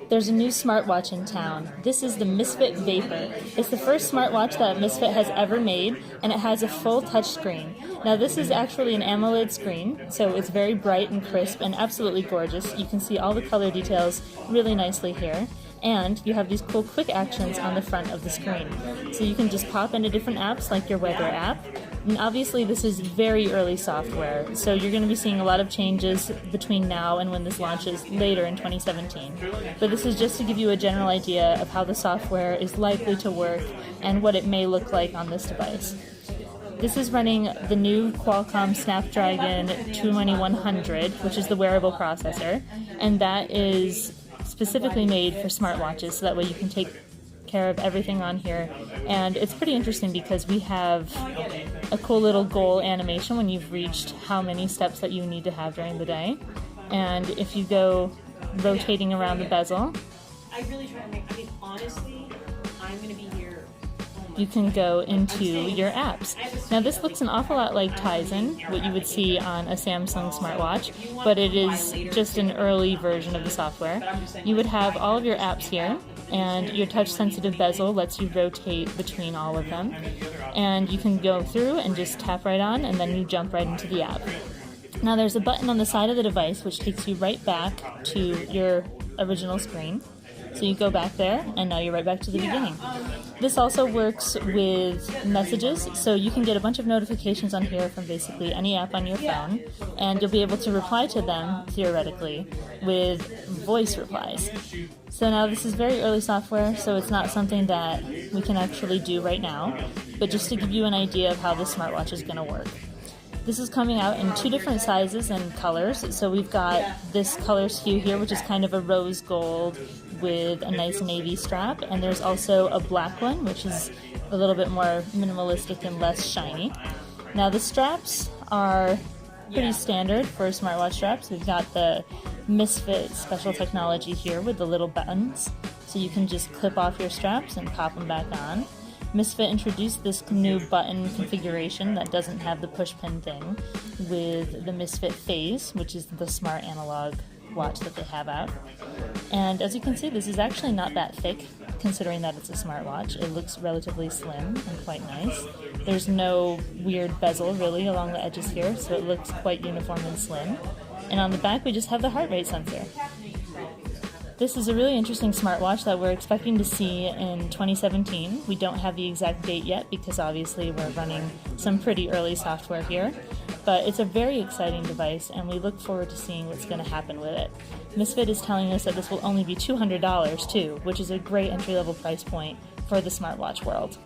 There's a new smartwatch in town. This is the Misfit Vapor. It's the first smartwatch that Misfit has ever made, and it has a full touchscreen. Now this is actually an AMOLED screen, so it's very bright and crisp and absolutely gorgeous. You can see all the color details really nicely here. And you have these cool quick actions on the front of the screen. So you can just pop into different apps like your weather app. And obviously this is very early software, so you're going to be seeing a lot of changes between now and when this launches later in 2017. But this is just to give you a general idea of how the software is likely to work and what it may look like on this device. This is running the new Qualcomm Snapdragon 2100, which is the wearable processor, and that is specifically made for smartwatches, so that way you can take care of everything on here. And it's pretty interesting because we have a cool little goal animation when you've reached how many steps that you need to have during the day. And if you go rotating around the bezel, you can go into your apps. Now this looks an awful lot like Tizen, what you would see on a Samsung smartwatch, but it is just an early version of the software. You would have all of your apps here, and your touch-sensitive bezel lets you rotate between all of them. And you can go through and just tap right on, and then you jump right into the app. Now there's a button on the side of the device which takes you right back to your original screen. So you go back there, and now you're right back to the beginning. This also works with messages, so you can get a bunch of notifications on here from basically any app on your phone, and you'll be able to reply to them, theoretically, with voice replies. So now this is very early software, so it's not something that we can actually do right now, but just to give you an idea of how this smartwatch is going to work. This is coming out in 2 different sizes and colors. So we've got this color scheme here, which is kind of a rose gold with a nice navy strap, and there's also a black one, which is a little bit more minimalistic and less shiny. Now the straps are pretty standard for smartwatch straps. We've got the Misfit special technology here with the little buttons, so you can just clip off your straps and pop them back on. Misfit introduced this new button configuration that doesn't have the push pin thing with the Misfit Phase, which is the smart analog watch that they have out. And as you can see, this is actually not that thick, considering that it's a smartwatch. It looks relatively slim and quite nice. There's no weird bezel really along the edges here, so it looks quite uniform and slim. And on the back we just have the heart rate sensor. This is a really interesting smartwatch that we're expecting to see in 2017. We don't have the exact date yet because obviously we're running some pretty early software here, but it's a very exciting device and we look forward to seeing what's going to happen with it. Misfit is telling us that this will only be $200 too, which is a great entry-level price point for the smartwatch world.